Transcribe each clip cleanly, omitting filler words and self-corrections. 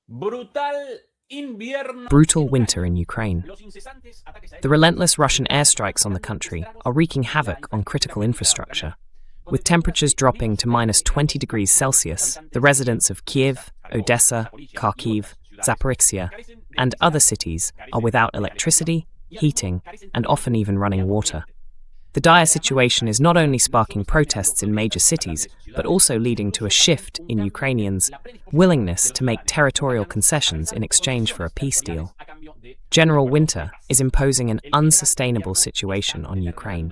Brutal invierno. Brutal winter in Ukraine. The relentless Russian airstrikes on the country are wreaking havoc on critical infrastructure. With temperatures dropping to minus 20 degrees Celsius, the residents of Kiev, Odessa, Kharkiv, Zaporizhia, and other cities are without electricity, heating, and often even running water. The dire situation is not only sparking protests in major cities, but also leading to a shift in Ukrainians' willingness to make territorial concessions in exchange for a peace deal. General winter is imposing an unsustainable situation on Ukraine.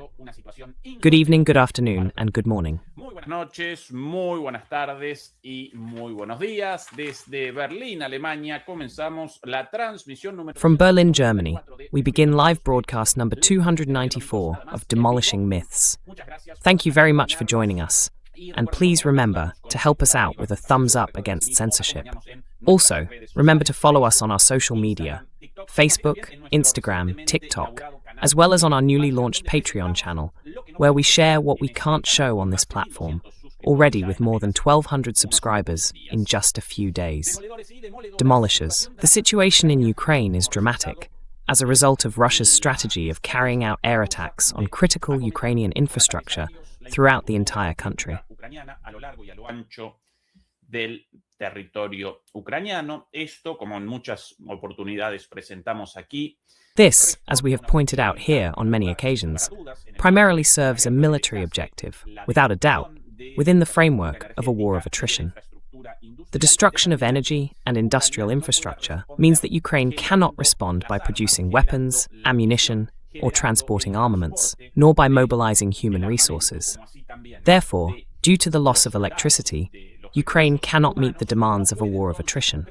Good evening, good afternoon, and good morning. Muy buenas noches, muy buenas tardes y muy buenos días. Desde Berlín, Alemania, comenzamos la transmisión número... From Berlin, Germany, we begin live broadcast number 294 of Demolishing Myths. Thank you very much for joining us, and please remember to help us out with a thumbs up against censorship. Also, remember to follow us on our social media, Facebook, Instagram, TikTok, as well as on our newly launched Patreon channel, where we share what we can't show on this platform, already with more than 1,200 subscribers in just a few days. Demolishers. The situation in Ukraine is dramatic, as a result of Russia's strategy of carrying out air attacks on critical Ukrainian infrastructure throughout the entire country. Del territorio ucraniano. Esto, como en muchas oportunidades presentamos aquí, This, as we have pointed out here on many occasions, primarily serves a military objective, without a doubt, within the framework of a war of attrition. The destruction of energy and industrial infrastructure means that Ukraine cannot respond by producing weapons, ammunition, or transporting armaments, nor by mobilizing human resources. Therefore, due to the loss of electricity, Ukraine cannot meet the demands of a war of attrition.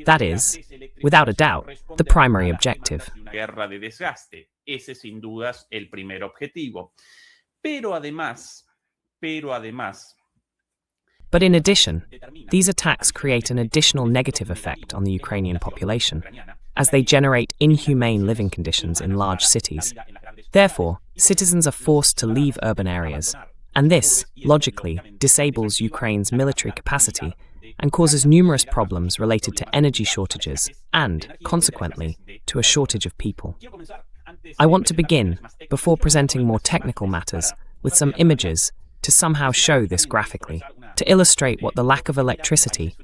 That is, without a doubt, the primary objective. Guerra de desgaste. Ese sin dudas el primer objetivo. Pero además, But in addition, these attacks create an additional negative effect on the Ukrainian population, as they generate inhumane living conditions in large cities. Therefore, citizens are forced to leave urban areas, and this, logically, disables Ukraine's military capacity and causes numerous problems related to energy shortages and, consequently, to a shortage of people. I want to begin, before presenting more technical matters, with some images to somehow show this graphically, to illustrate what the lack of electricity,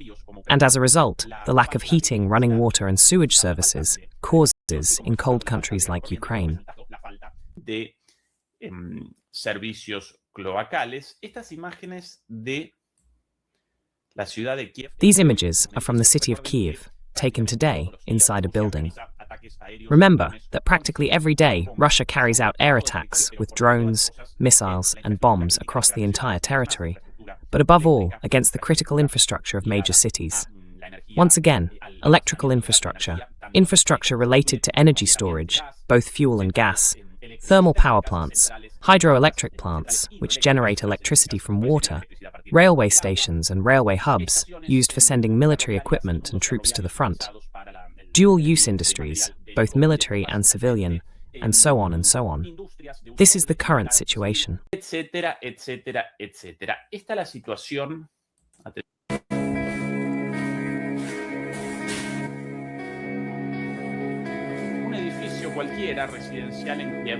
and as a result, the lack of heating, running water and sewage services, causes in cold countries like Ukraine. De servicios cloacales. Estas imágenes de la ciudad de Kiev. These images are from the city of Kiev, taken today inside a building. Remember that practically every day Russia carries out air attacks with drones, missiles and bombs across the entire territory, but above all against the critical infrastructure of major cities. Once again, electrical infrastructure related to energy storage, both fuel and gas, thermal power plants, hydroelectric plants, which generate electricity from water, railway stations and railway hubs used for sending military equipment and troops to the front, dual-use industries, both military and civilian, and so on and so on. This is the current situation. Etcétera, etcétera, etcétera. Esta es la situación. Un edificio cualquiera residencial en Kiev.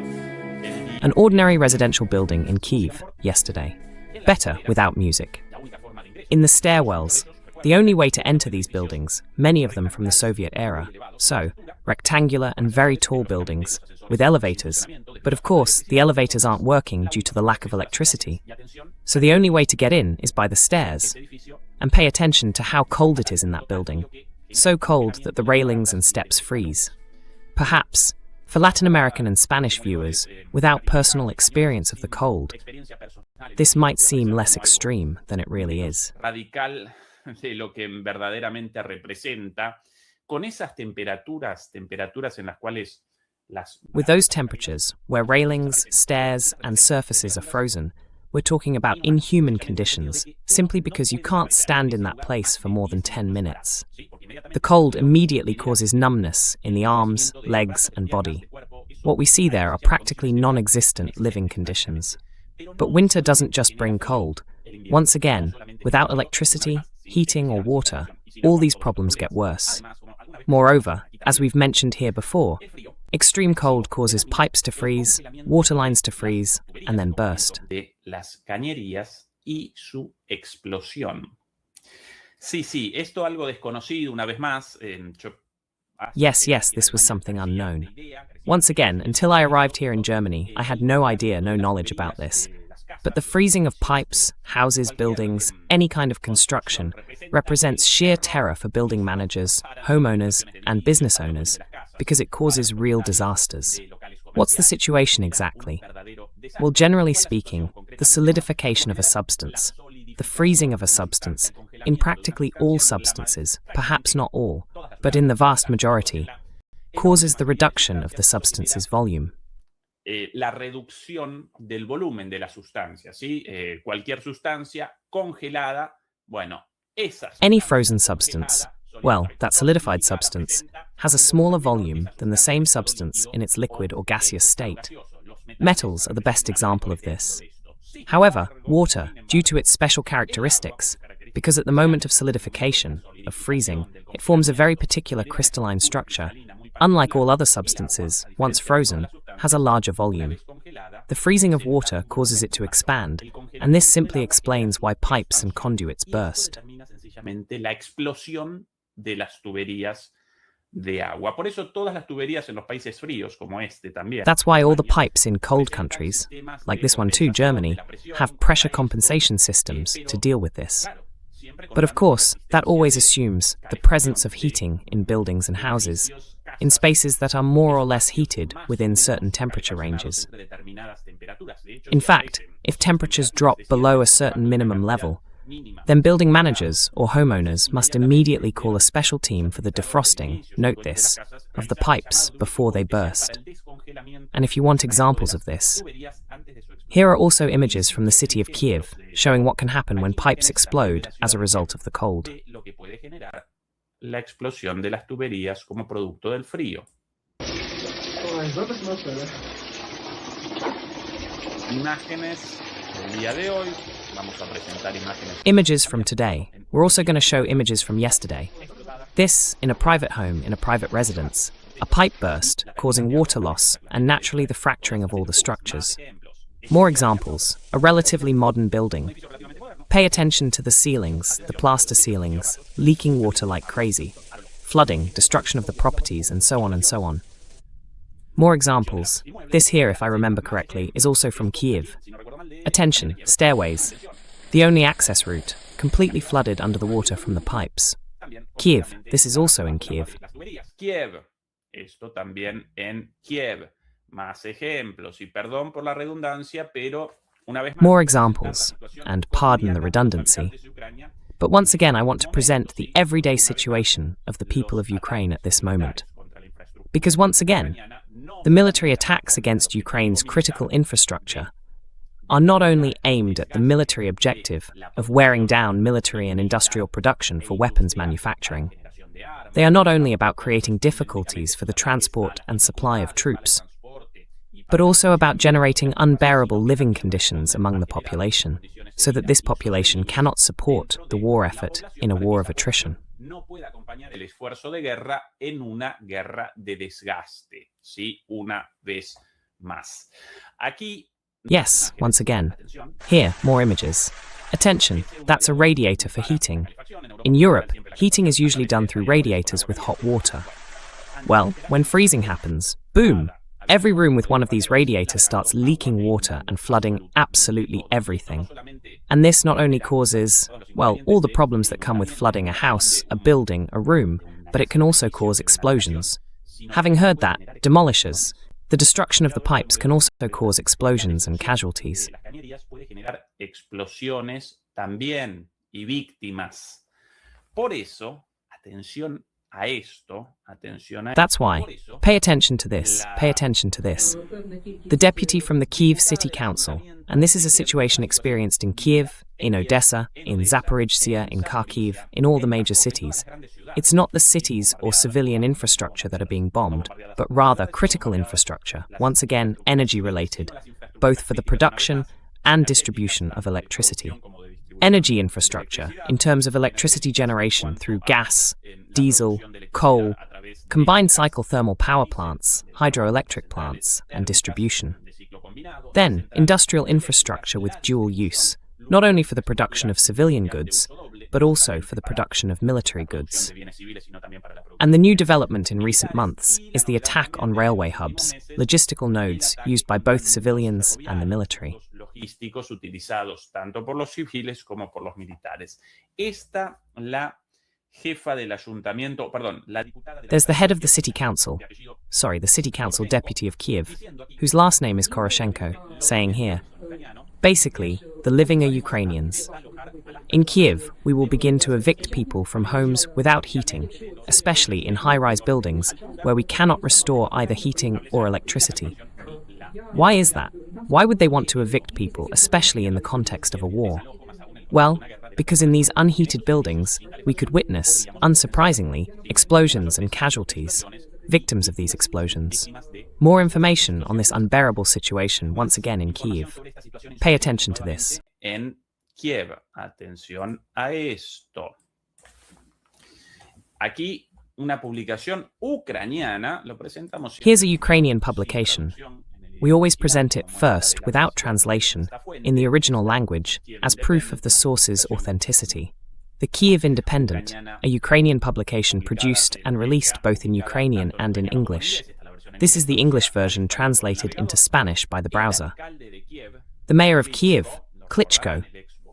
An ordinary residential building in Kyiv yesterday. Better without music. In the stairwells, the only way to enter these buildings, many of them from the Soviet era, so rectangular and very tall buildings with elevators, but of course the elevators aren't working due to the lack of electricity. So the only way to get in is by the stairs. And pay attention to how cold it is in that building. So cold that the railings and steps freeze. Perhaps, for Latin American and Spanish viewers, without personal experience of the cold, this might seem less extreme than it really is. Radical de lo que verdaderamente representa, con esas temperaturas en las cuales las... With those temperatures, where railings, stairs, and surfaces are frozen, we're talking about inhuman conditions, simply because you can't stand in that place for more than 10 minutes. The cold immediately causes numbness in the arms, legs, and body. What we see there are practically non-existent living conditions. But winter doesn't just bring cold. Once again, without electricity, heating, or water, all these problems get worse. Moreover, as we've mentioned here before, extreme cold causes pipes to freeze, water lines to freeze, and then burst. De las cañerías y su explosión. Sí, esto algo desconocido una vez más. Yes, this was something unknown. Once again, until I arrived here in Germany, I had no idea, no knowledge about this. But the freezing of pipes, houses, buildings, any kind of construction represents sheer terror for building managers, homeowners, and business owners because it causes real disasters. What's the situation exactly? Well, generally speaking, the solidification of a substance, the freezing of a substance, in practically all substances, perhaps not all, but in the vast majority, causes the reduction of the substance's volume. La reducción del volumen de la sustancia, ¿sí? Cualquier sustancia congelada, bueno, any frozen substance, well, that solidified substance, has a smaller volume than the same substance in its liquid or gaseous state. Metals are the best example of this. However, water, due to its special characteristics, because at the moment of solidification, of freezing, it forms a very particular crystalline structure, unlike all other substances, once frozen, has a larger volume. The freezing of water causes it to expand, and this simply explains why pipes and conduits burst. La explosión de las tuberías de agua. Por eso todas las tuberías en los países fríos como este también. That's why all the pipes in cold countries, like this one too, Germany, have pressure compensation systems to deal with this. But of course, that always assumes the presence of heating in buildings and houses, in spaces that are more or less heated within certain temperature ranges. In fact, if temperatures drop below a certain minimum level, then building managers or homeowners must immediately call a special team for the defrosting, note this, of the pipes before they burst. And if you want examples of this, here are also images from the city of Kiev showing what can happen when pipes explode as a result of the cold. La explosión de las tuberías como producto del frío. Imágenes del día de hoy. Vamos a presentar imágenes. Images from today. We're also going to show images from yesterday. This, in a private home, in a private residence. A pipe burst, causing water loss, and naturally the fracturing of all the structures. More examples. A relatively modern building. Pay attention to the ceilings, the plaster ceilings, leaking water like crazy. Flooding, destruction of the properties, and so on and so on. More examples. This here, if I remember correctly, is also from Kiev. Attention, stairways. The only access route, completely flooded under the water from the pipes. Kiev, this is also in Kiev. Kiev, esto también en Kiev. Más ejemplos, y perdón por la redundancia, pero una vez más. More examples, and pardon the redundancy. But once again, I want to present the everyday situation of the people of Ukraine at this moment. Because once again, the military attacks against Ukraine's critical infrastructure are not only aimed at the military objective of wearing down military and industrial production for weapons manufacturing. They are not only about creating difficulties for the transport and supply of troops, but also about generating unbearable living conditions among the population, so that this population cannot support the war effort in a war of attrition. No puede acompañar el esfuerzo de guerra en una guerra de desgaste, ¿sí? Una vez más. Aquí. Yes, once again. Here, more images. Attention, that's a radiator for heating. In Europe, heating is usually done through radiators with hot water. Well, when freezing happens, boom! Every room with one of these radiators starts leaking water and flooding absolutely everything. And this not only causes, well, all the problems that come with flooding a house, a building, a room, but it can also cause explosions. Having heard that, demolishers, the destruction of the pipes can also cause explosions and casualties. Explosiones también y víctimas. Por eso, atención a esto, atención a That's why. Pay attention to this. Pay attention to this. The deputy from the Kyiv City Council, and this is a situation experienced in Kiev, in Odessa, in Zaporizhzhia, in Kharkiv, in all the major cities. It's not the cities or civilian infrastructure that are being bombed, but rather critical infrastructure, once again energy-related, both for the production and distribution of electricity. energy infrastructure in terms of electricity generation through gas, diesel, coal, combined cycle thermal power plants, hydroelectric plants, and distribution. Then, industrial infrastructure with dual use, not only for the production of civilian goods, but also for the production of military goods. And the new development in recent months is the attack on railway hubs, logistical nodes used by both civilians and the military. Logísticos utilizados tanto por los civiles como por los militares. Esta la jefa del ayuntamiento, perdón, la diputada. There's the head of the city council deputy of Kiev, whose last name is Koroshenko, saying here, basically, the living are Ukrainians. In Kiev, we will begin to evict people from homes without heating, especially in high-rise buildings where we cannot restore either heating or electricity. Why is that? Why would they want to evict people, especially in the context of a war? Well, because in these unheated buildings, we could witness, unsurprisingly, explosions and casualties, victims of these explosions. More information on this unbearable situation once again in Kiev. Pay attention to this. En Kiev, atención a esto. Aquí una publicación ucraniana, lo presentamos. Here's a Ukrainian publication. We always present it first, without translation, in the original language, as proof of the source's authenticity. The Kiev Independent, a Ukrainian publication produced and released both in Ukrainian and in English. This is the English version translated into Spanish by the browser. The mayor of Kiev, Klitschko,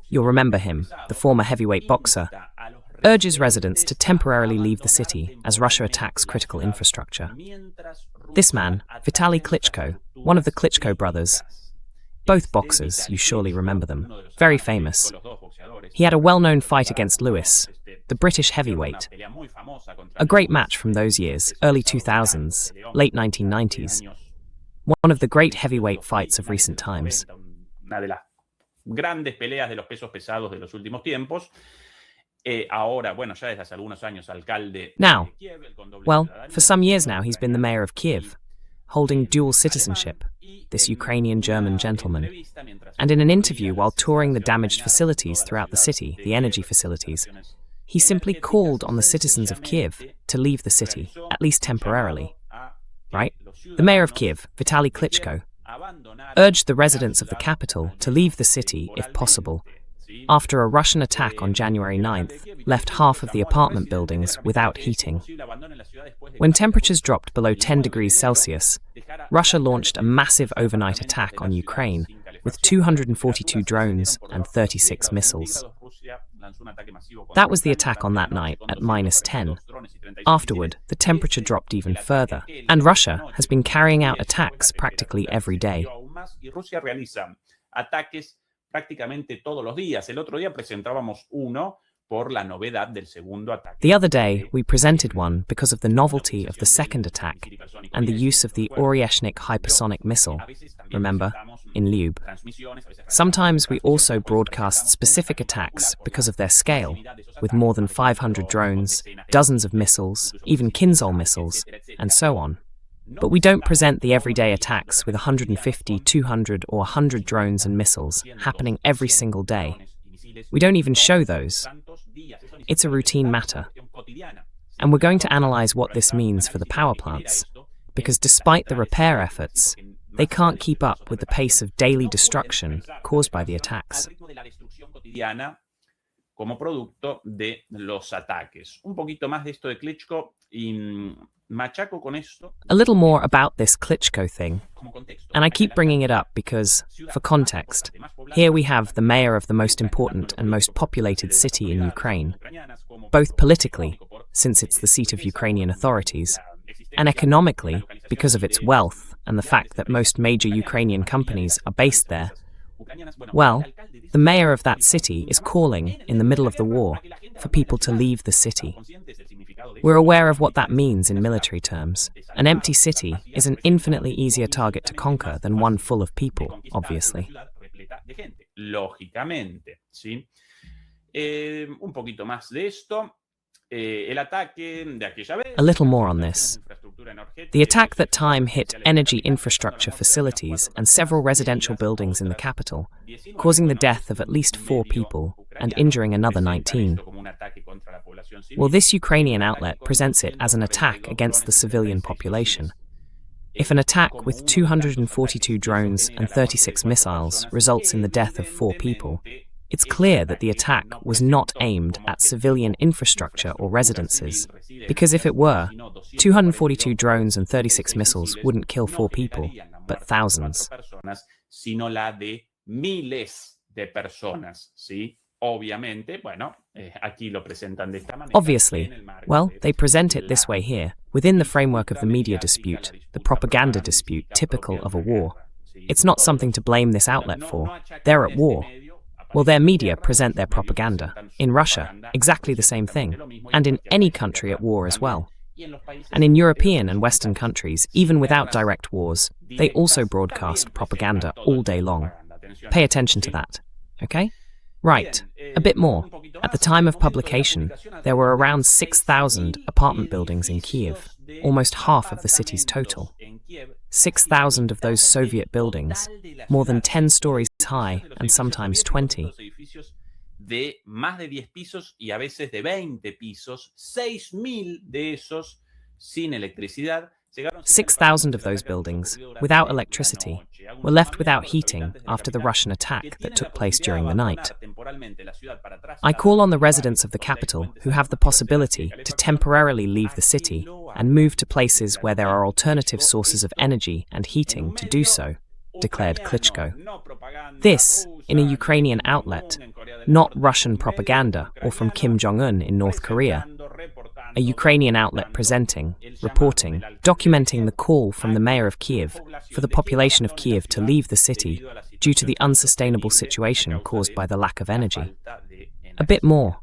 you'll remember him, the former heavyweight boxer, urges residents to temporarily leave the city as Russia attacks critical infrastructure. This man, Vitaly Klitschko, one of the Klitschko brothers, both boxers, you surely remember them, very famous. He had a well-known fight against Lewis, the British heavyweight. A great match from those years, early 2000s, late 1990s. One of the great heavyweight fights of recent times. Grandes peleas de los pesos pesados de los últimos tiempos. Ahora, bueno, ya desde hace algunos años alcalde. Now, well, for some years now he's been the mayor of Kiev, holding dual citizenship, this Ukrainian-German gentleman. And in an interview while touring the damaged facilities throughout the city, the energy facilities, he simply called on the citizens of Kiev to leave the city, at least temporarily. Right? The mayor of Kiev, Vitaly Klitschko, urged the residents of the capital to leave the city if possible, after a Russian attack on January 9th left half of the apartment buildings without heating. When temperatures dropped below 10 degrees Celsius, Russia launched a massive overnight attack on Ukraine with 242 drones and 36 missiles. That was the attack on that night at -10. Afterward, the temperature dropped even further, and Russia has been carrying out attacks practically every day. Prácticamente todos los días. El otro día presentábamos uno por la novedad del segundo ataque. The other day, we presented one because of the novelty of the second attack and the use of the Oryeshnik hypersonic missile, remember, in Lyub. Sometimes we also broadcast specific attacks because of their scale, with more than 500 drones, dozens of missiles, even Kinzhal missiles, and so on. But we don't present the everyday attacks with 150, 200 or 100 drones and missiles happening every single day. We don't even show those. It's a routine matter. And we're going to analyze what this means for the power plants, because despite the repair efforts, they can't keep up with the pace of daily destruction caused by the attacks. Como producto de los ataques. Un poquito más de esto de Klitschko y machaco con esto. A little more about this Klitschko thing. And I keep bringing it up because, for context, here we have the mayor of the most important and most populated city in Ukraine, both politically, since it's the seat of Ukrainian authorities, and economically, because of its wealth and the fact that most major Ukrainian companies are based there. Well, the mayor of that city is calling, in the middle of the war, for people to leave the city. We're aware of what that means in military terms. An empty city is an infinitely easier target to conquer than one full of people, obviously. Lógicamente, ¿sí? Un poquito más de esto. El ataque de aquella vez. A little more on this. The attack that time hit energy infrastructure facilities and several residential buildings in the capital, causing the death of at least 4 people and injuring another 19. Well, this Ukrainian outlet presents it as an attack against the civilian population. If an attack with 242 drones and 36 missiles results in the death of 4 people, it's clear that the attack was not aimed at civilian infrastructure or residences, because if it were, 242 drones and 36 missiles wouldn't kill 4 people, but thousands. Obviously, well, they present it this way here, within the framework of the media dispute, the propaganda dispute typical of a war. It's not something to blame this outlet for. They're at war. Well, their media present their propaganda. In Russia, exactly the same thing, and in any country at war as well. And in European and Western countries, even without direct wars, they also broadcast propaganda all day long. Pay attention to that, okay? Right, a bit more. At the time of publication, there were around 6,000 apartment buildings in Kiev, almost half of the city's total. 6,000 of those Soviet buildings, more than 10 stories high and sometimes 20. De más de 10 pisos y a veces de 20 pisos, 6,000 de esos sin electricidad. 6,000 of those buildings, without electricity, were left without heating after the Russian attack that took place during the night. I call on the residents of the capital who have the possibility to temporarily leave the city and move to places where there are alternative sources of energy and heating to do so, declared Klitschko. This, in a Ukrainian outlet, not Russian propaganda or from Kim Jong-un in North Korea. A Ukrainian outlet presenting, reporting, documenting the call from the mayor of Kiev for the population of Kiev to leave the city due to the unsustainable situation caused by the lack of energy. A bit more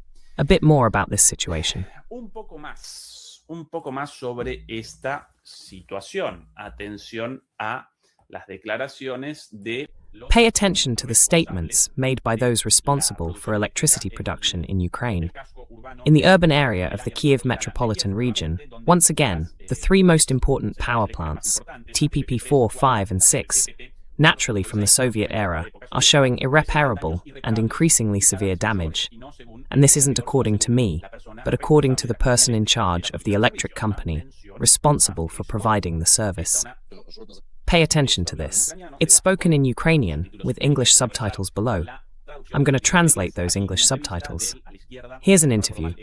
about this situation. Un poco más sobre esta situación. Atención a las declaraciones de Pay attention to the statements made by those responsible for electricity production in Ukraine. In the urban area of the Kiev metropolitan region, once again, the 3 most important power plants, TPP-4, 5 and 6, naturally from the Soviet era, are showing irreparable and increasingly severe damage. And this isn't according to me, but according to the person in charge of the electric company responsible for providing the service. Pay attention to this. It's spoken in Ukrainian, with English subtitles below. I'm going to translate those English subtitles. Here's an interview.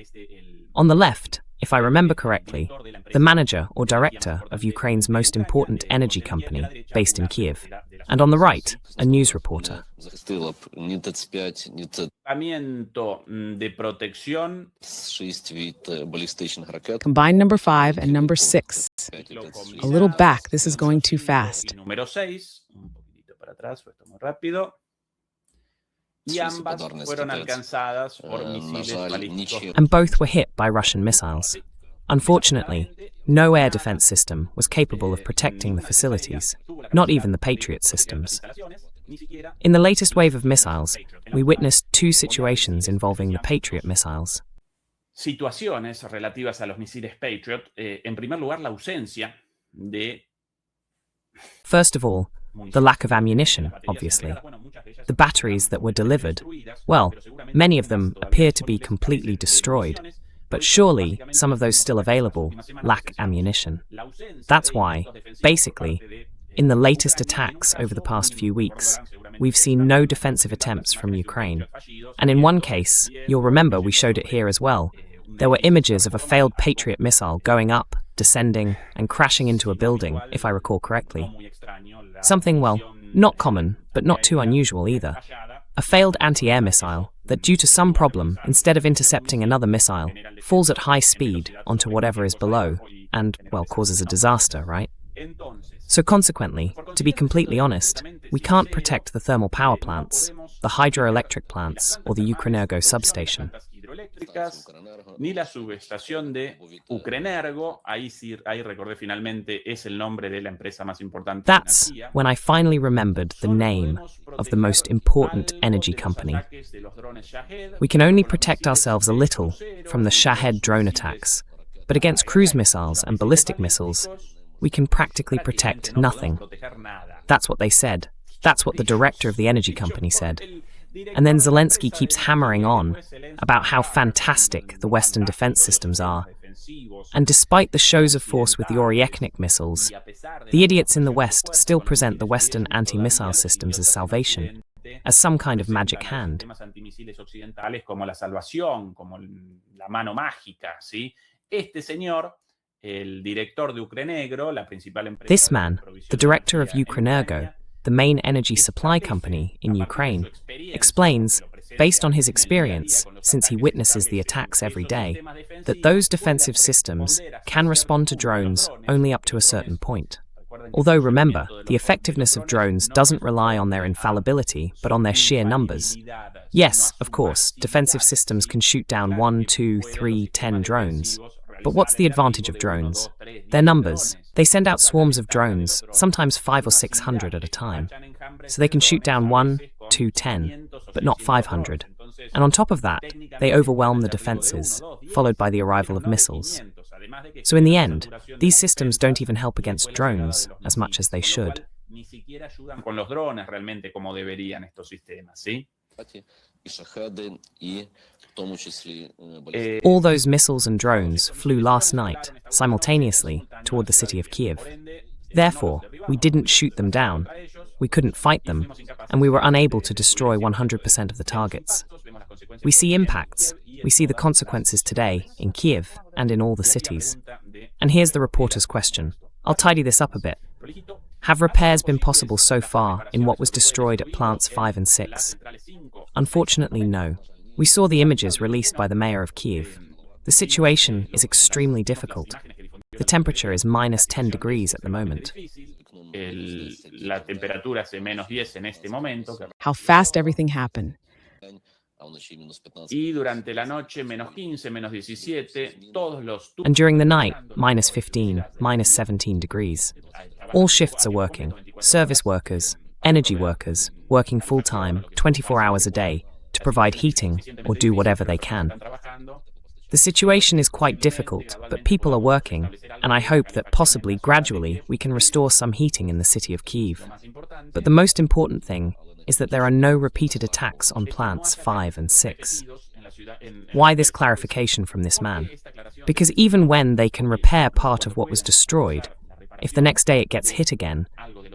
On the left, if I remember correctly, the manager or director of Ukraine's most important energy company, based in Kiev. And on the right, a news reporter. Combine number 5 and number 6. A little back, this is going too fast. And both were hit by Russian missiles. Unfortunately, no air defense system was capable of protecting the facilities, not even the Patriot systems. In the latest wave of missiles, we witnessed 2 situations involving the Patriot missiles. Situaciones relativas a los misiles Patriot, en primer lugar, la ausencia de... First of all, the lack of ammunition, obviously. The batteries that were delivered, well, many of them appear to be completely destroyed, but surely some of those still available lack ammunition. That's why, basically, in the latest attacks over the past few weeks, we've seen no defensive attempts from Ukraine. And in one case, you'll remember we showed it here as well, there were images of a failed Patriot missile going up, descending, and crashing into a building, if I recall correctly. Something, well, not common, but not too unusual either. A failed anti-air missile that, due to some problem, instead of intercepting another missile, falls at high speed onto whatever is below, and, well, causes a disaster, right? So consequently, to be completely honest, we can't protect the thermal power plants, the hydroelectric plants, or the Ukrenergo substation. Ni la subestación de Ukrenergo, ahí recordé finalmente, es el nombre de la empresa más importante. That's when I finally remembered the name of the most important energy company. We can only protect ourselves a little from the Shahed drone attacks, But against cruise missiles and ballistic missiles, we can practically protect nothing. That's what they said. That's what the director of the energy company said. And then Zelensky keeps hammering on about how fantastic the Western defense systems are. And despite the shows of force with the Oryechnik missiles, the idiots in the West still present the Western anti-missile systems as salvation, as some kind of magic hand. This man, the director of Ukrenergo, the main energy supply company in Ukraine, explains, based on his experience, since he witnesses the attacks every day, that those defensive systems can respond to drones only up to a certain point. Although remember, the effectiveness of drones doesn't rely on their infallibility, but on their sheer numbers. Yes, of course, defensive systems can shoot down 1, 2, 3, 10 drones. But what's the advantage of drones? Their numbers. They send out swarms of drones, sometimes 500 or 600 at a time. So they can shoot down 1, 2, 10, but not 500. And on top of that, they overwhelm the defenses, followed by the arrival of missiles. So in the end, these systems don't even help against drones as much as they should. All those missiles and drones flew last night, simultaneously, toward the city of Kiev. Therefore, we didn't shoot them down, we couldn't fight them, and we were unable to destroy 100% of the targets. We see impacts, we see the consequences today, in Kiev and in all the cities. And here's the reporter's question. I'll tidy this up a bit. Have repairs been possible so far in what was destroyed at plants 5 and 6? Unfortunately, no. We saw the images released by the mayor of Kiev. The situation is extremely difficult. The temperature is minus 10 degrees at the moment. How fast everything happened. And during the night, minus 15, minus 17 degrees. All shifts are working. Service workers, energy workers, working full-time, 24 hours a day, to provide heating or do whatever they can. The situation is quite difficult, but people are working, and I hope that possibly gradually we can restore some heating in the city of Kyiv. But the most important thing is that there are no repeated attacks on plants 5 and 6. Why this clarification from this man? Because even when they can repair part of what was destroyed, if the next day it gets hit again,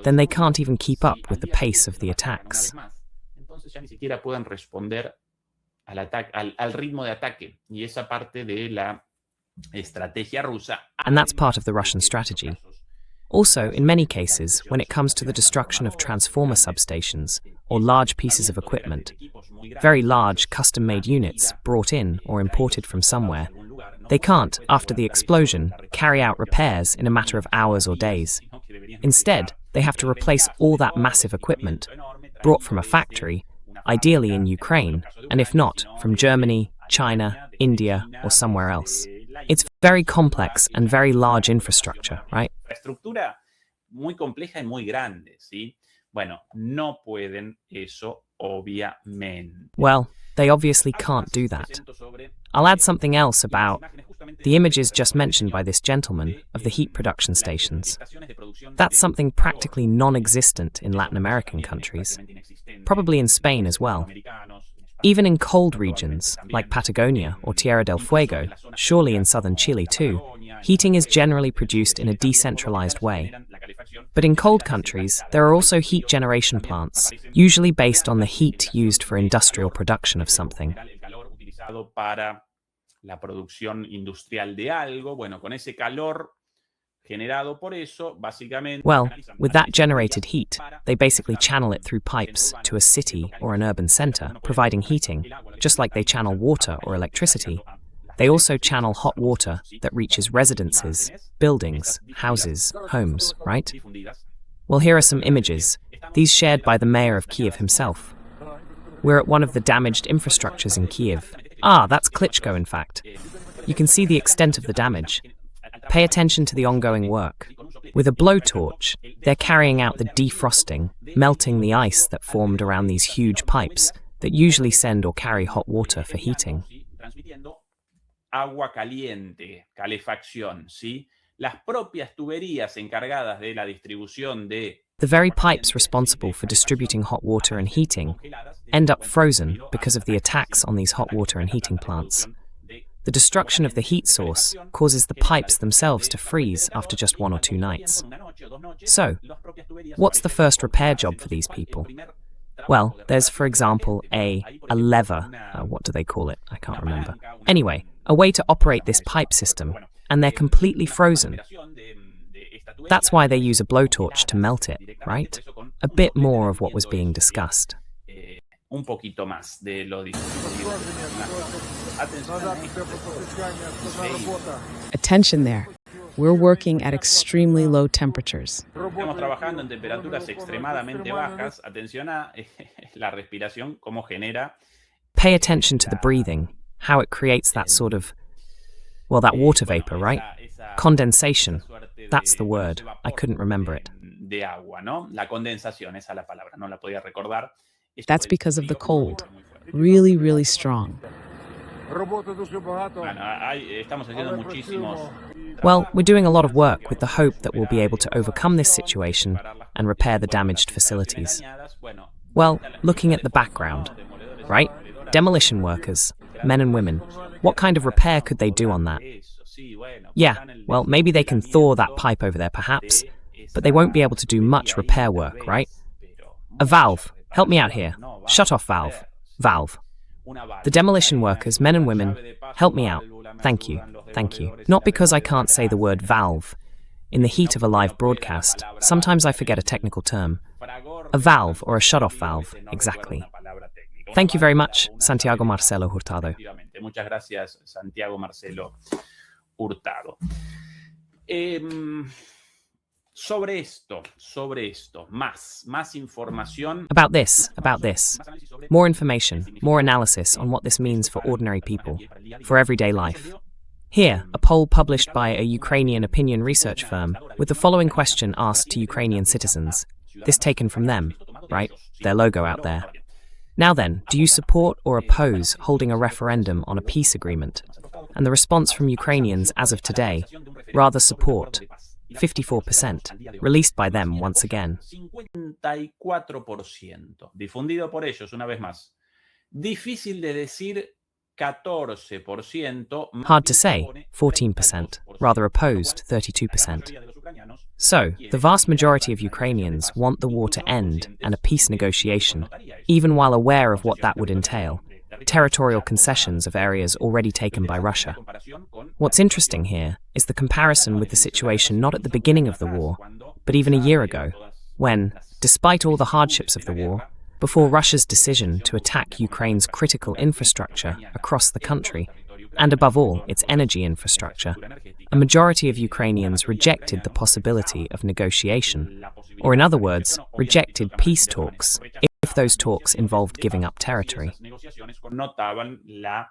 then they can't even keep up with the pace of the attacks. And that's part of the Russian strategy. Also, in many cases, when it comes to the destruction of transformer substations or large pieces of equipment, very large custom-made units brought in or imported from somewhere, they can't, after the explosion, carry out repairs in a matter of hours or days. Instead, they have to replace all that massive equipment, brought from a factory, ideally in Ukraine, and if not, from Germany, China, India, or somewhere else. It's very complex and very large infrastructure, right? Well, they obviously can't do that. I'll add something else about the images just mentioned by this gentleman of the heat production stations. That's something practically non-existent in Latin American countries, probably in Spain as well. Even in cold regions, like Patagonia or Tierra del Fuego, surely in southern Chile too, heating is generally produced in a decentralized way. But in cold countries, there are also heat generation plants, usually based on the heat used for industrial production of something. Well, with that generated heat, they basically channel it through pipes to a city or an urban center, providing heating, just like they channel water or electricity. They also channel hot water that reaches residences, buildings, houses, homes, right? Well, here are some images, these shared by the mayor of Kyiv himself. We're at one of the damaged infrastructures in Kyiv. Ah, that's Klitschko, in fact. You can see the extent of the damage. Pay attention to the ongoing work. With a blowtorch, they're carrying out the defrosting, melting the ice that formed around these huge pipes that usually send or carry hot water for heating. agua caliente, calefacción, ¿sí? Las propias tuberías encargadas de la distribución de The very pipes responsible for distributing hot water and heating end up frozen because of the attacks on these hot water and heating plants. The destruction of the heat source causes the pipes themselves to freeze after just 1 or 2 nights. So, what's the first repair job for these people? Well, there's, for example, a lever. What do they call it? I can't remember. Anyway, a way to operate this pipe system, and they're completely frozen. That's why they use a blowtorch to melt it, right? A bit more of what was being discussed. Un poquito más de lo discutido. Attention there. We're working at extremely low temperatures. Estamos trabajando en temperaturas extremadamente bajas. Atención a la respiración, cómo genera. Pay attention to the breathing, how it creates that sort of, well, that water vapor, right? Condensation. That's the word. I couldn't remember it. De agua, ¿no? La condensación, esa es la palabra, no la podía recordar. That's because of the cold. Really, really strong. Estamos haciendo muchísimos. Well, we're doing a lot of work with the hope that we'll be able to overcome this situation and repair the damaged facilities. Well, looking at the background, right? Demolition workers, men and women. What kind of repair could they do on that? Yeah, well, maybe they can thaw that pipe over there perhaps, but they won't be able to do much repair work, right? A valve. Help me out here. Shut-off valve. Valve. The demolition workers, men and women, help me out. Thank you. Thank you. Not because I can't say the word valve. In the heat of a live broadcast, sometimes I forget a technical term. A valve or a shut-off valve, exactly. Thank you very much, Santiago Marcelo Hurtado. Muchas gracias, Santiago Marcelo Hurtado. Sobre esto, más información. About this. More information, more analysis on what this means for ordinary people, for everyday life. Here, a poll published by a Ukrainian opinion research firm with the following question asked to Ukrainian citizens. This taken from them, right? Their logo out there. Now then, do you support or oppose holding a referendum on a peace agreement? And the response from Ukrainians as of today, rather support. 54%, released by them once again. 54%, difundido por ellos una vez más. Difícil de decir 14%. Hard to say, 14%, rather opposed, 32%. So, the vast majority of Ukrainians want the war to end and a peace negotiation, even while aware of what that would entail. Territorial concessions of areas already taken by Russia. What's interesting here is the comparison with the situation not at the beginning of the war, but even a year ago, when, despite all the hardships of the war, before Russia's decision to attack Ukraine's critical infrastructure across the country, and above all, its energy infrastructure, a majority of Ukrainians rejected the possibility of negotiation, or in other words, rejected peace talks, if those talks involved giving up territory. Notaban la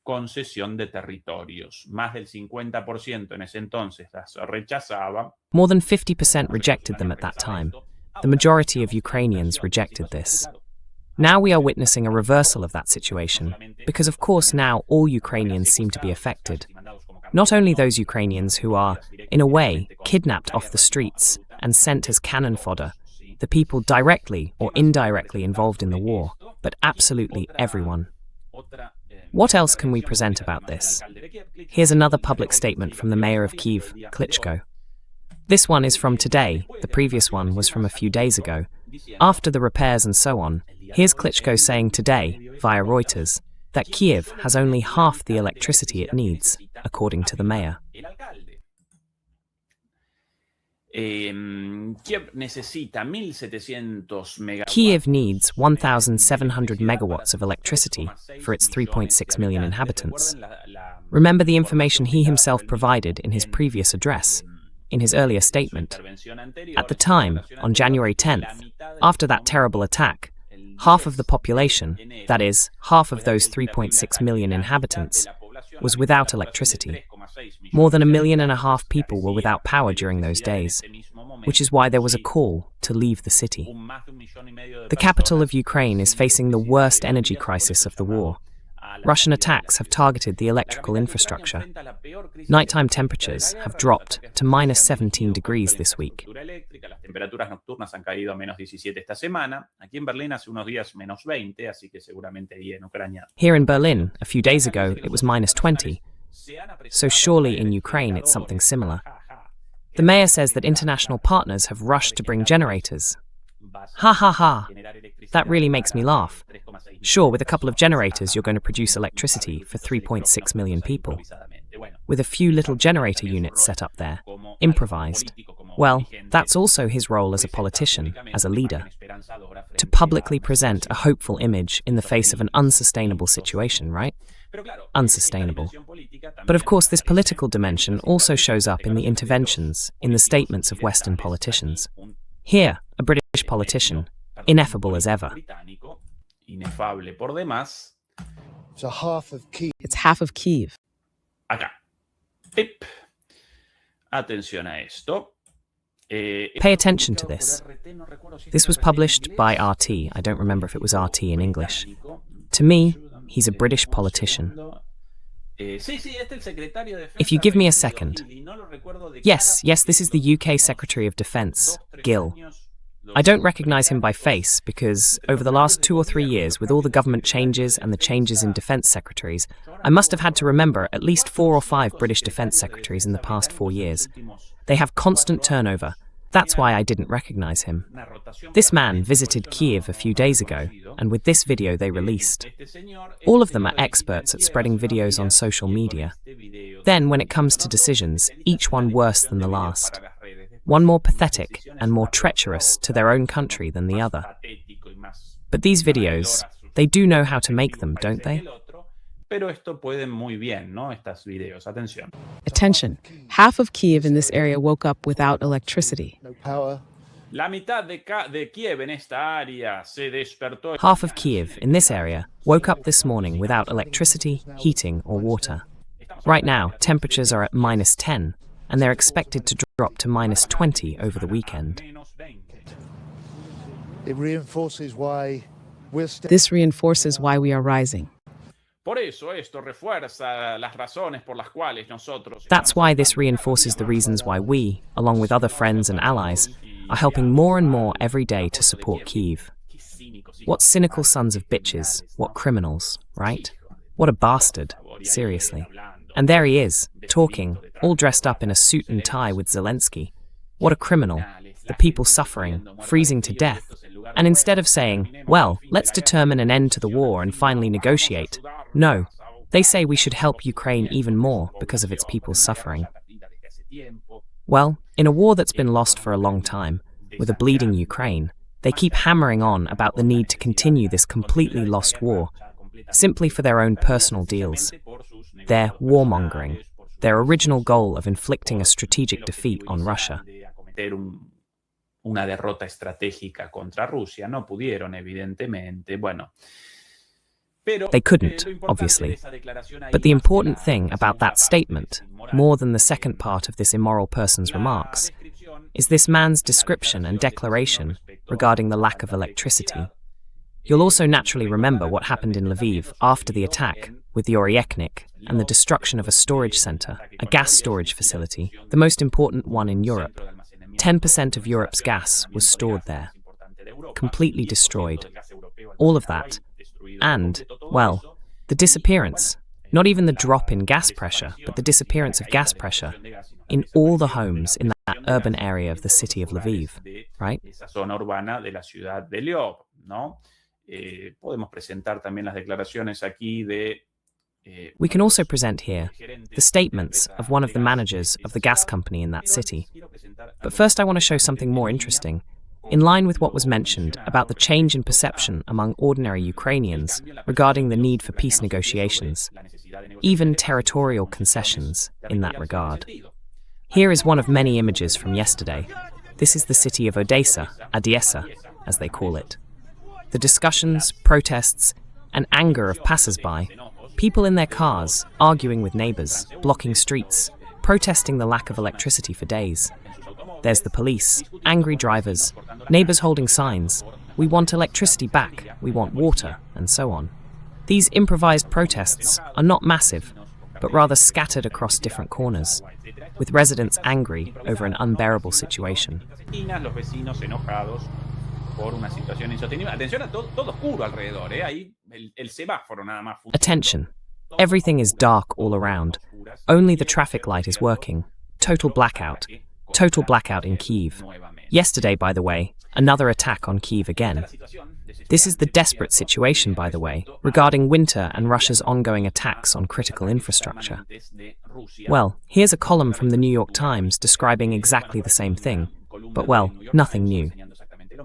concesión de territorios. Más del 50% en ese entonces las rechazaba. More than 50% rejected them at that time. The majority of Ukrainians rejected this. Now we are witnessing a reversal of that situation, because of course now all Ukrainians seem to be affected. Not only those Ukrainians who are, in a way, kidnapped off the streets and sent as cannon fodder, the people directly or indirectly involved in the war, but absolutely everyone. What else can we present about this? Here's another public statement from the mayor of Kyiv, Klitschko. This one is from today, the previous one was from a few days ago. After the repairs and so on, here's Klitschko saying today, via Reuters, that Kyiv has only half the electricity it needs, according to the mayor. Kyiv needs 1,700 megawatts of electricity for its 3.6 million inhabitants. Remember the information he himself provided in his previous address, in his earlier statement. At the time, on January 10th, after that terrible attack, half of the population, that is, half of those 3.6 million inhabitants, was without electricity. More than 1.5 million people were without power during those days, which is why there was a call to leave the city. The capital of Ukraine is facing the worst energy crisis of the war. Russian attacks have targeted the electrical infrastructure. Nighttime temperatures have dropped to minus 17 degrees this week. Las temperaturas nocturnas han caído a menos 17 esta semana. Aquí en Berlín hace unos días menos 20, así que seguramente ahí en Ucrania. Here in Berlin, a few days ago, it was minus 20. So surely in Ukraine it's something similar. The mayor says that international partners have rushed to bring generators. Ha ha ha. That really makes me laugh. Sure, with a couple of generators you're going to produce electricity for 3.6 million people. With a few little generator units set up there, improvised. Well, that's also his role as a politician, as a leader. To publicly present a hopeful image in the face of an unsustainable situation, right? Unsustainable. But of course, this political dimension also shows up in the interventions, in the statements of Western politicians. Here, a British politician, ineffable as ever. Inefable por demás. It's half of Kyiv. Acá. Pip. Atención a esto. Pay attention to this. This was published by RT. I don't remember if it was RT in English. To me, he's a British politician. If you give me a second. Yes, this is the UK Secretary of Defence, Gill. I don't recognise him by face because, over the last 2 or 3 years, with all the government changes and the changes in defence secretaries, I must have had to remember at least 4 or 5 British defence secretaries in the past 4 years. They have constant turnover. That's why I didn't recognise him. This man visited Kyiv a few days ago, and with this video they released. All of them are experts at spreading videos on social media. Then, when it comes to decisions, each one worse than the last. One more pathetic and more treacherous to their own country than the other. But these videos, they do know how to make them, don't they? Attention. Half of Kyiv in this area woke up without electricity. Half of Kyiv in this area woke up this morning without electricity, heating, or water. Right now, temperatures are at minus 10, and they're expected to drop to minus 20 over the weekend. This reinforces why we are rising. That's why this reinforces the reasons why we, along with other friends and allies, are helping more and more every day to support Kyiv. What cynical sons of bitches, what criminals, right? What a bastard, seriously. And there he is, talking, all dressed up in a suit and tie with Zelensky. What a criminal. The people suffering, freezing to death. And instead of saying, well, let's determine an end to the war and finally negotiate, no, they say we should help Ukraine even more because of its people's suffering. Well, in a war that's been lost for a long time, with a bleeding Ukraine, they keep hammering on about the need to continue this completely lost war, simply for their own personal deals. Their warmongering, their original goal of inflicting a strategic defeat on Russia. Una derrota estratégica contra Rusia, no pudieron, evidentemente. Bueno, they couldn't, obviously. But the important thing about that statement, more than the second part of this immoral person's remarks, is this man's description and declaration regarding the lack of electricity. You'll also naturally remember what happened in Lviv after the attack with the Oryeknik and the destruction of a storage center, a gas storage facility, the most important one in Europe. 10% of Europe's gas was stored there, completely destroyed. All of that. And, well, the disappearance, not even the drop in gas pressure, but the disappearance of gas pressure in all the homes in that urban area of the city of Lviv, right? We can also present here the statements of one of the managers of the gas company in that city. But first I want to show something more interesting, in line with what was mentioned about the change in perception among ordinary Ukrainians regarding the need for peace negotiations, even territorial concessions in that regard. Here is one of many images from yesterday. This is the city of Odessa, Odessa, as they call it. The discussions, protests, and anger of passers-by, people in their cars, arguing with neighbours, blocking streets, protesting the lack of electricity for days. There's the police, angry drivers, neighbours holding signs, we want electricity back, we want water, and so on. These improvised protests are not massive, but rather scattered across different corners, with residents angry over an unbearable situation. Attention. Everything is dark all around. Only the traffic light is working. Total blackout. Total blackout in Kyiv. Yesterday, by the way, another attack on Kyiv again. This is the desperate situation, by the way, regarding winter and Russia's ongoing attacks on critical infrastructure. Well, here's a column from the New York Times describing exactly the same thing, but well, nothing new.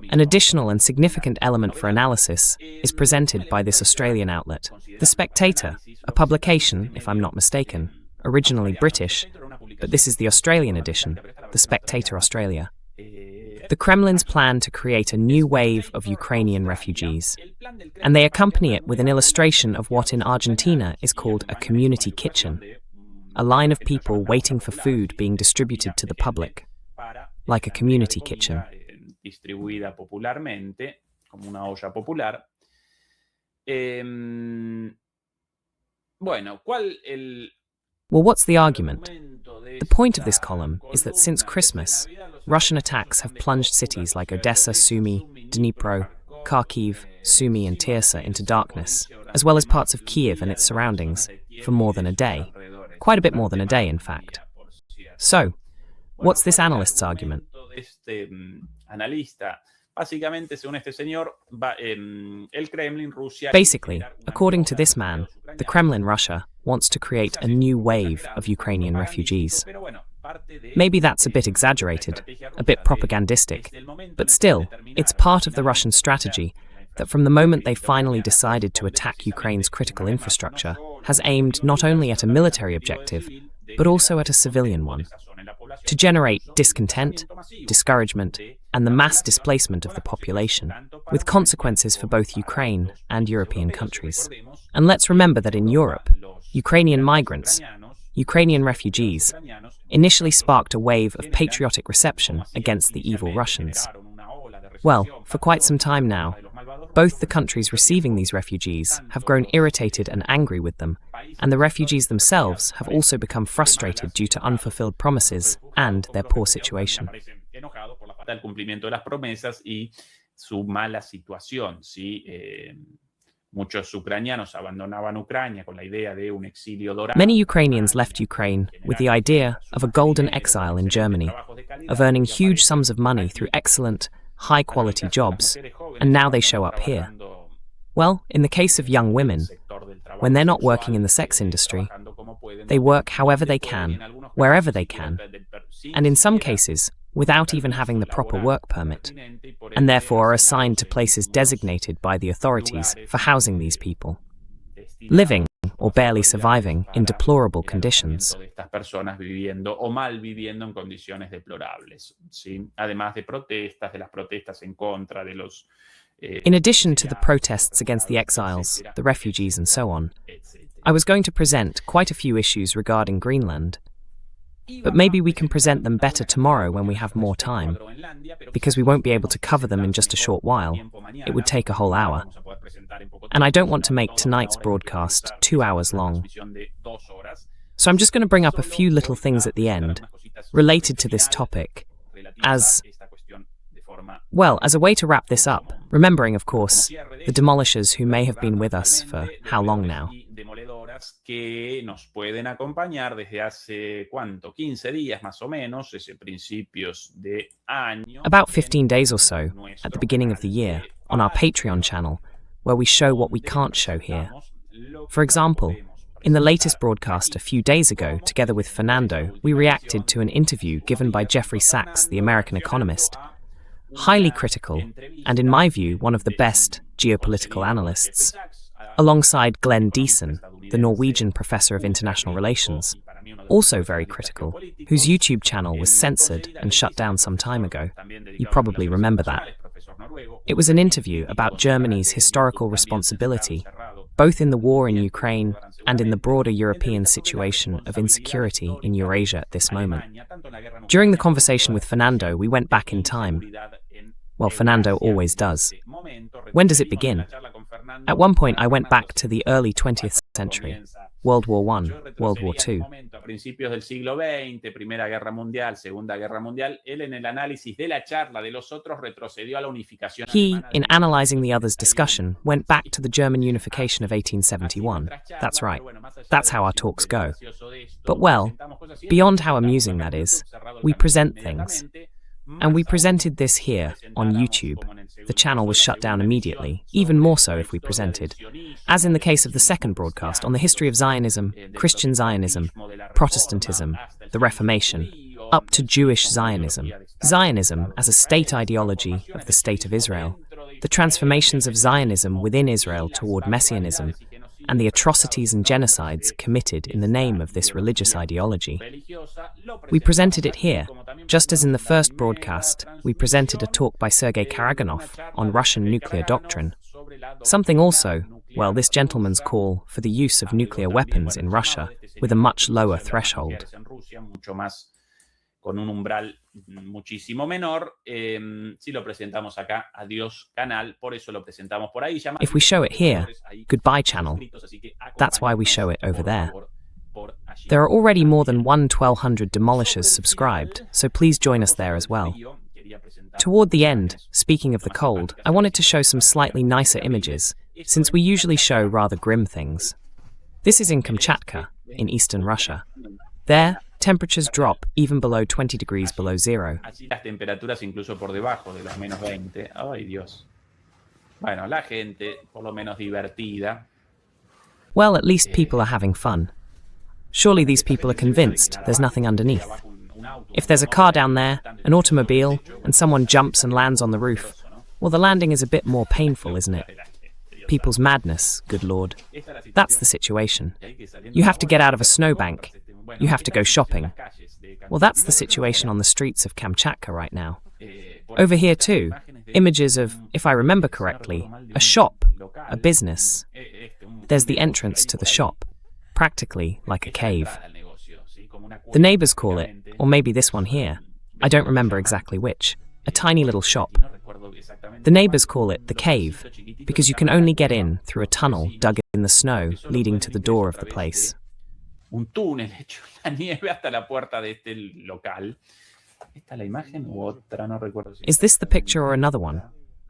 An additional and significant element for analysis is presented by this Australian outlet, The Spectator, a publication, if I'm not mistaken, originally British, but this is the Australian edition, The Spectator Australia. The Kremlin's plan to create a new wave of Ukrainian refugees, and they accompany it with an illustration of what in Argentina is called a community kitchen, a line of people waiting for food being distributed to the public, like a community kitchen. Distribuida popularmente, como una olla popular. Well, what's the argument? The point of this column is that since Christmas, Russian attacks have plunged cities like Odessa, Sumy, Dnipro, Kharkiv, Sumy and Tyrsa into darkness, as well as parts of Kyiv and its surroundings, for more than a day. Quite a bit more than a day, in fact. So, what's this analyst's argument? Basically, according to this man, the Kremlin, Russia, wants to create a new wave of Ukrainian refugees. Maybe that's a bit exaggerated, a bit propagandistic, but still, it's part of the Russian strategy that from the moment they finally decided to attack Ukraine's critical infrastructure, has aimed not only at a military objective, but also at a civilian one. To generate discontent, discouragement, and the mass displacement of the population, with consequences for both Ukraine and European countries. And let's remember that in Europe, Ukrainian migrants, Ukrainian refugees, initially sparked a wave of patriotic reception against the evil Russians. Well, for quite some time now, both the countries receiving these refugees have grown irritated and angry with them, and the refugees themselves have also become frustrated due to unfulfilled promises and their poor situation. Many Ukrainians left Ukraine with the idea of a golden exile in Germany, of earning huge sums of money through excellent, high-quality jobs, and now they show up here. Well, in the case of young women, when they're not working in the sex industry, they work however they can, wherever they can, and in some cases, without even having the proper work permit, and therefore are assigned to places designated by the authorities for housing these people, living or barely surviving in deplorable conditions. In addition to the protests against the exiles, the refugees and so on, I was going to present quite a few issues regarding Greenland. But maybe we can present them better tomorrow when we have more time, because we won't be able to cover them in just a short while. It would take a whole hour. And I don't want to make tonight's broadcast 2 hours long. So I'm just going to bring up a few little things at the end, related to this topic, as a way to wrap this up, remembering, of course, the demolishers who may have been with us for how long now? Que nos pueden acompañar desde hace, ¿cuánto? 15 días más o menos, desde principios de año. About 15 days or so, at the beginning of the year, on our Patreon channel, where we show what we can't show here. For example, in the latest broadcast a few days ago, together with Fernando, we reacted to an interview given by Jeffrey Sachs, the American economist. Highly critical, and in my view, one of the best geopolitical analysts, alongside Glenn Deason, the Norwegian professor of international relations, also very critical, whose YouTube channel was censored and shut down some time ago. You probably remember that. It was an interview about Germany's historical responsibility, both in the war in Ukraine and in the broader European situation of insecurity in Eurasia at this moment. During the conversation with Fernando, we went back in time. Well, Fernando always does. When does it begin? At one point, I went back to the early 20th century, World War I, World War II. A principios del siglo XX, Primera Guerra Mundial, Segunda Guerra Mundial, él en el análisis de la charla de los otros retrocedió a la unificación. He, in analyzing the other's discussion, went back to the German unification of 1871. That's right. That's how our talks go. But well, beyond how amusing that is, we present things. And we presented this here, on YouTube. The channel was shut down immediately, even more so if we presented, as in the case of the second broadcast on the history of Zionism, Christian Zionism, Protestantism, the Reformation, up to Jewish Zionism, Zionism as a state ideology of the State of Israel, the transformations of Zionism within Israel toward Messianism, and the atrocities and genocides committed in the name of this religious ideology. We presented it here, just as in the first broadcast, we presented a talk by Sergei Karaganov on Russian nuclear doctrine. Something also, well, this gentleman's call for the use of nuclear weapons in Russia with a much lower threshold. Con un umbral muchísimo menor, si lo presentamos acá, Adiós Canal, por eso lo presentamos por ahí. If we show it here, Goodbye Channel, that's why we show it over there. There are already more than 1,200 demolishers subscribed, so please join us there as well. Toward the end, speaking of the cold, I wanted to show some slightly nicer images, since we usually show rather grim things. This is in Kamchatka, in eastern Russia. There, temperatures drop even below 20 degrees below zero. Allí las temperaturas incluso por debajo de los menos 20. Ay, Dios. Bueno, la gente, por lo menos divertida. Well, at least people are having fun. Surely these people are convinced there's nothing underneath. If there's a car down there, an automobile, and someone jumps and lands on the roof, well, the landing is a bit more painful, isn't it? People's madness, good Lord. That's the situation. You have to get out of a snowbank. You have to go shopping. Well, that's the situation on the streets of Kamchatka right now. Over here too, images of, if I remember correctly, a shop, a business. There's the entrance to the shop, practically like a cave. The neighbors call it, or maybe this one here, I don't remember exactly which, a tiny little shop. The neighbors call it the cave, because you can only get in through a tunnel dug in the snow leading to the door of the place. Un túnel hecho en la nieve hasta la puerta de este local. ¿Esta es la imagen u otra? No recuerdo. Is this the picture or another one?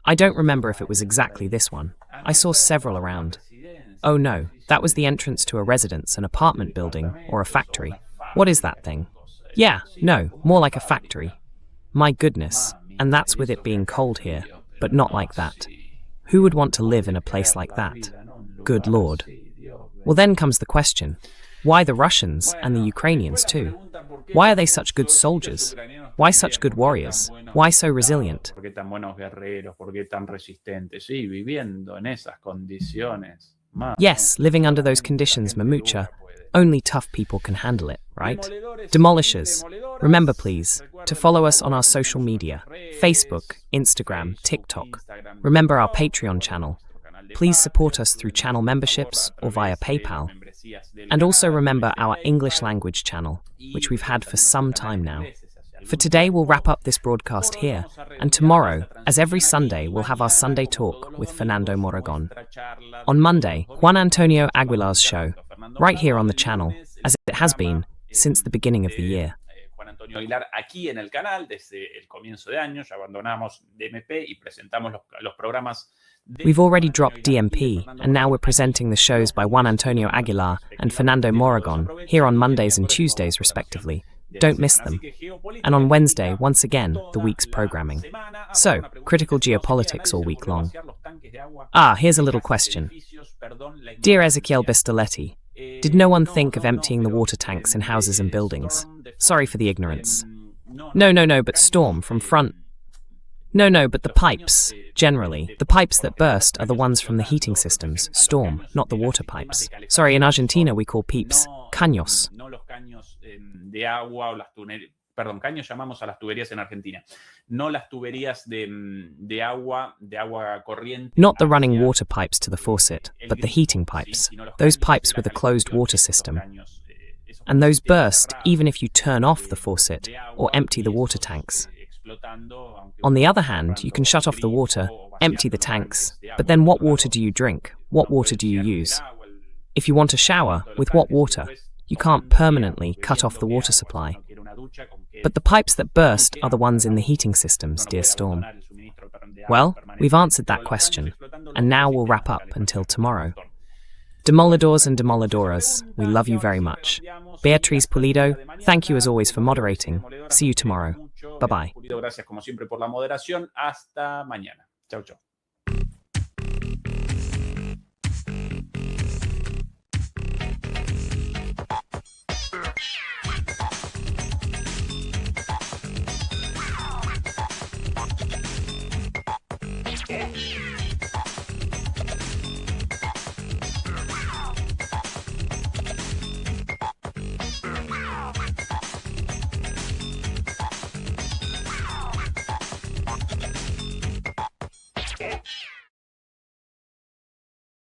I don't remember if it was exactly this one. I saw several around. Oh no, that was the entrance to a residence, an apartment building, or a factory. What is that thing? Yeah, no, more like a factory. My goodness, and that's with it being cold here, but not like that. Who would want to live in a place like that? Good Lord. Well, then comes the question. Why the Russians and the Ukrainians too? Why are they such good soldiers? Why such good warriors? Why so resilient? ¿Por qué tan buenos guerreros? ¿Por qué tan resistentes? Sí, viviendo en esas condiciones. Yes, living under those conditions, Mamucha. Only tough people can handle it, right? Demolishers. Remember, please, to follow us on our social media, Facebook, Instagram, TikTok. Remember our Patreon channel. Please support us through channel memberships or via PayPal. And also remember our English language channel, which we've had for some time now. For today, we'll wrap up this broadcast here, and tomorrow, as every Sunday, we'll have our Sunday talk with Fernando Moragon. On Monday, Juan Antonio Aguilar's show, right here on the channel, as it has been since the beginning of the year. Juan Antonio Aguilar aquí en el canal desde el comienzo de año. Ya abandonamos DMP y presentamos los programas. We've already dropped DMP, and now we're presenting the shows by Juan Antonio Aguilar and Fernando Moragon here on Mondays and Tuesdays, respectively. Don't miss them. And on Wednesday, once again, the week's programming. So, critical geopolitics all week long. Here's a little question. Dear Ezequiel Bistoletti, did no one think of emptying the water tanks in houses and buildings? Sorry for the ignorance. No, but storm from front. No, but the pipes, generally. The pipes that burst are the ones from the heating systems, storm, not the water pipes. Sorry, in Argentina we call pipes caños. De agua o las perdón, caños llamamos a las tuberías en Argentina. No las tuberías de agua corriente. Not the running water pipes to the faucet, but the heating pipes. Those pipes with a closed water system. And those burst even if you turn off the faucet or empty the water tanks. On the other hand, you can shut off the water, empty the tanks, but then what water do you drink? what water do you use? If you want a shower, with what water? You can't permanently cut off the water supply. But the pipes that burst are the ones in the heating systems, dear Storm. Well, we've answered that question, and now we'll wrap up until tomorrow. Demolidors and Demolidoras, we love you very much. Beatriz Pulido, thank you as always for moderating. See you tomorrow. Bye-bye. Gracias como siempre por la moderación. Hasta mañana. Chau, chau. Yeah.